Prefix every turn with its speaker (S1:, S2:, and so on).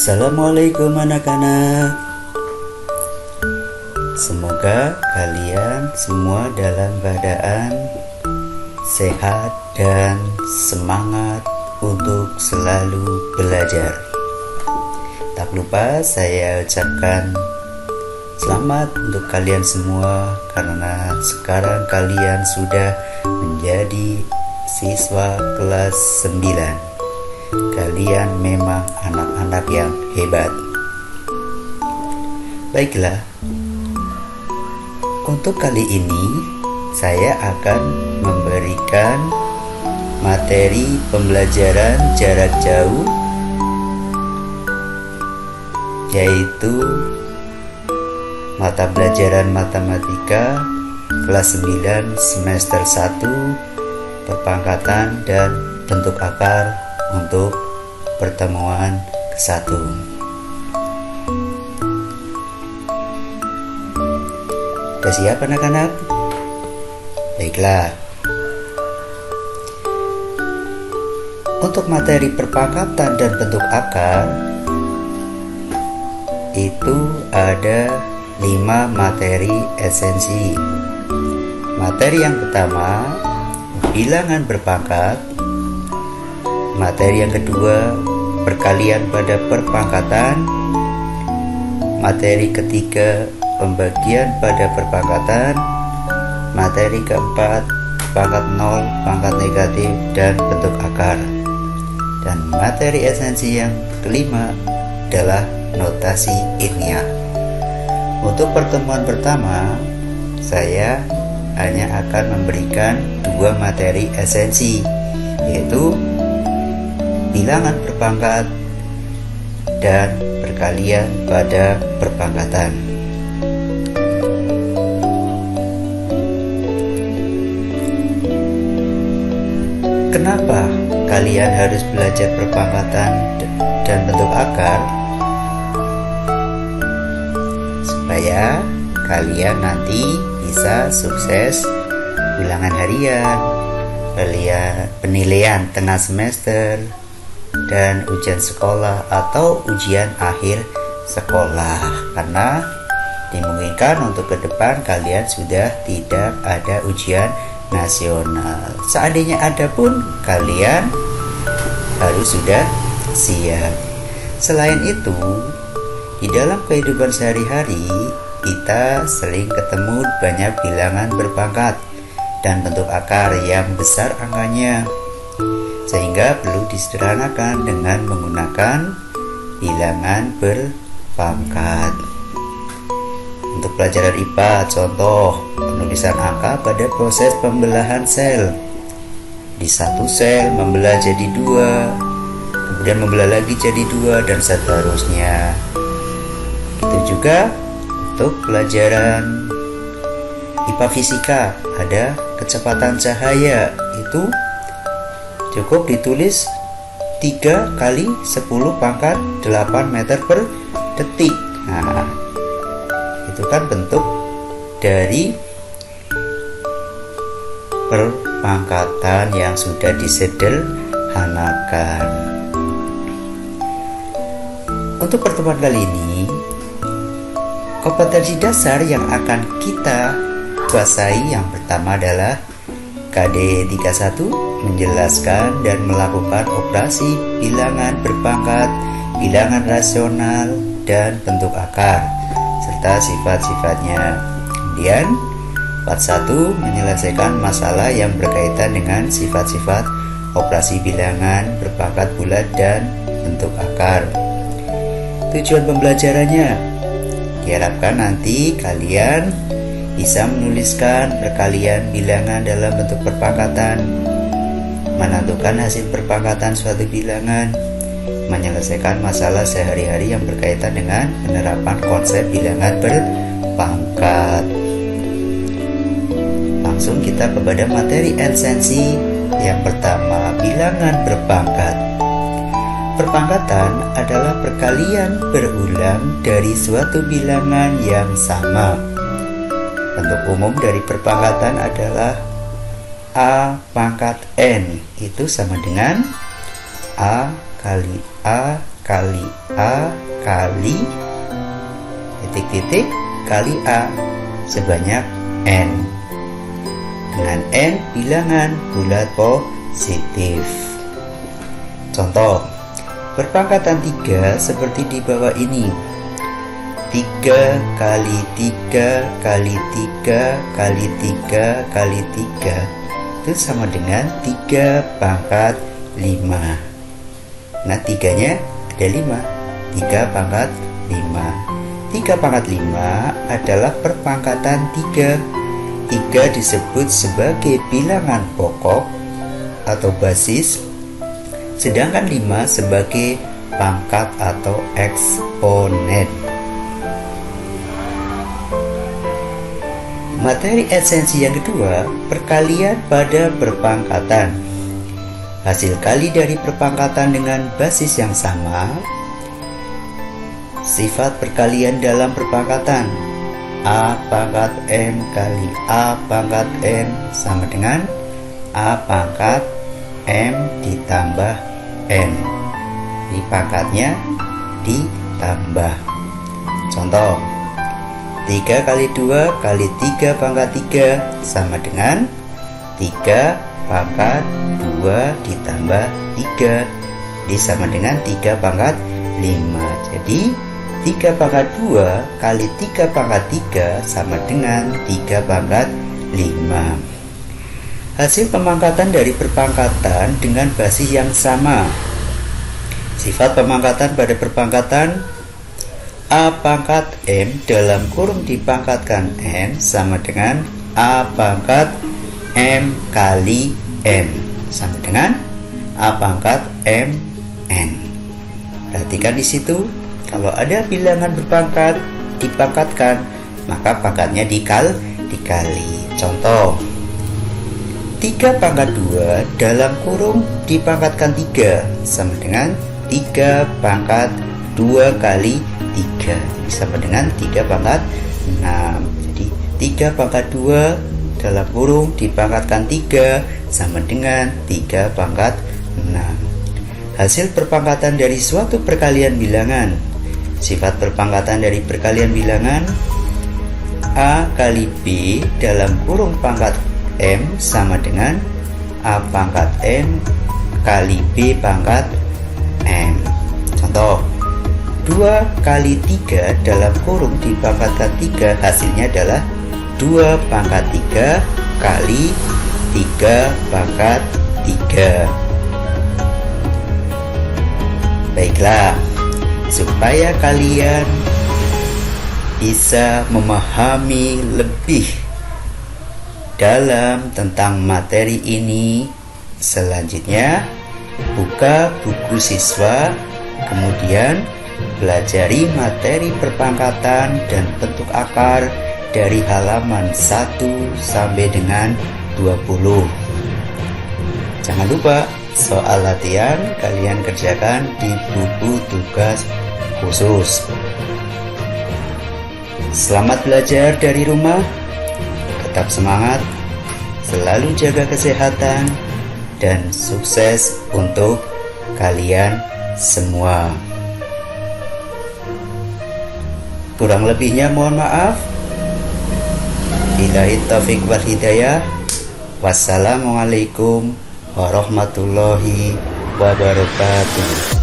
S1: Assalamualaikum anak-anak. Semoga kalian semua dalam keadaan sehat dan semangat untuk selalu belajar. Tak lupa saya ucapkan selamat untuk kalian semua karena sekarang kalian sudah menjadi siswa kelas 9. Kalian memang anak-anak yang hebat. Baiklah, untuk kali ini saya akan memberikan materi pembelajaran jarak jauh, yaitu mata pelajaran matematika kelas 9 semester 1 perpangkatan dan bentuk akar untuk pertemuan ke-1. Sudah siap anak-anak? Baiklah. Untuk materi perpangkatan dan bentuk akar itu ada 5 materi esensi. Materi yang pertama, bilangan berpangkat. Materi yang kedua, perkalian pada perpangkatan. Materi ketiga, pembagian pada perpangkatan. Materi keempat, pangkat 0, pangkat negatif, dan bentuk akar. Dan materi esensi yang kelima adalah notasi ilmiah. Untuk pertemuan pertama, saya hanya akan memberikan 2 materi esensi, yaitu bilangan berpangkat dan perkalian pada perpangkatan. Kenapa kalian harus belajar perpangkatan dan bentuk akar? Supaya kalian nanti bisa sukses ulangan harian, penilaian tengah semester, dan ujian sekolah atau ujian akhir sekolah, karena dimungkinkan untuk ke depan kalian sudah tidak ada ujian nasional. Seandainya ada pun, kalian harus sudah siap. Selain itu, di dalam kehidupan sehari-hari kita sering ketemu banyak bilangan berpangkat dan bentuk akar yang besar angkanya, sehingga perlu disederhanakan dengan menggunakan bilangan berpangkat. Untuk pelajaran IPA, contoh penulisan angka pada proses pembelahan sel. Di satu sel membelah jadi 2, kemudian membelah lagi jadi 2, dan seterusnya. Itu juga untuk pelajaran IPA fisika, ada kecepatan cahaya. Itu cukup ditulis 3 kali 10 pangkat 8 meter per detik. Nah, itu kan bentuk dari perpangkatan yang sudah disederhanakan. Untuk pertemuan kali ini, kompetensi dasar yang akan kita kuasai yang pertama adalah KD 31, menjelaskan dan melakukan operasi bilangan berpangkat, bilangan rasional, dan bentuk akar, serta sifat-sifatnya. Kemudian, part 1 menyelesaikan masalah yang berkaitan dengan sifat-sifat operasi bilangan berpangkat bulat dan bentuk akar. Tujuan pembelajarannya, diharapkan nanti kalian bisa menuliskan perkalian bilangan dalam bentuk perpangkatan, menentukan hasil perpangkatan suatu bilangan, menyelesaikan masalah sehari-hari yang berkaitan dengan penerapan konsep bilangan berpangkat. Langsung kita kepada materi esensi yang pertama, bilangan berpangkat. Perpangkatan adalah perkalian berulang dari suatu bilangan yang sama. Bentuk umum dari perpangkatan adalah A pangkat N itu sama dengan A kali A kali A kali titik-titik kali A sebanyak N, dengan N bilangan bulat positif. Contoh, berpangkatan 3 seperti di bawah ini. 3 kali 3 kali 3 kali 3 kali 3 itu sama dengan 3 pangkat 5. Nah, 3-nya ada 5. 3 pangkat 5. 3 pangkat 5 adalah perpangkatan 3. 3 disebut sebagai bilangan pokok atau basis, sedangkan 5 sebagai pangkat atau eksponen. Materi esensi yang kedua, perkalian pada perpangkatan. Hasil kali dari perpangkatan dengan basis yang sama. Sifat perkalian dalam perpangkatan. A pangkat M kali A pangkat M sama dengan A pangkat M ditambah N. Di pangkatnya ditambah. Contoh, 3 kali 2 kali 3 pangkat 3 sama dengan 3 pangkat 2 ditambah 3 sama dengan 3 pangkat 5. Jadi 3 pangkat 2 kali 3 pangkat 3 sama dengan 3 pangkat 5. Hasil pemangkatan dari perpangkatan dengan basis yang sama. Sifat pemangkatan pada perpangkatan A pangkat M dalam kurung dipangkatkan N sama dengan A pangkat M kali N sama dengan A pangkat M N. Perhatikan di situ, kalau ada bilangan berpangkat dipangkatkan, maka pangkatnya dikali. Contoh, 3 pangkat 2 dalam kurung dipangkatkan 3 sama dengan 3 pangkat 2 kali 3 sama dengan 3 pangkat 6. Jadi 3 pangkat 2 dalam kurung dipangkatkan 3 sama dengan 3 pangkat 6. Hasil perpangkatan dari suatu perkalian bilangan. Sifat perpangkatan dari perkalian bilangan. A kali B dalam kurung pangkat M sama dengan A pangkat M kali B pangkat M. Contoh, 2 kali 3 dalam kurung dipangkatkan 3 hasilnya adalah 2 pangkat 3 kali 3 pangkat 3. Baiklah, supaya kalian bisa memahami lebih dalam tentang materi ini, selanjutnya buka buku siswa, kemudian pelajari materi perpangkatan dan bentuk akar dari halaman 1 sampai dengan 20. Jangan lupa, soal latihan kalian kerjakan di buku tugas khusus. Selamat belajar dari rumah, tetap semangat, selalu jaga kesehatan, dan sukses untuk kalian semua. Kurang lebihnya mohon maaf. Billahi taufiq wal hidayah. Wassalamualaikum warahmatullahi wabarakatuh.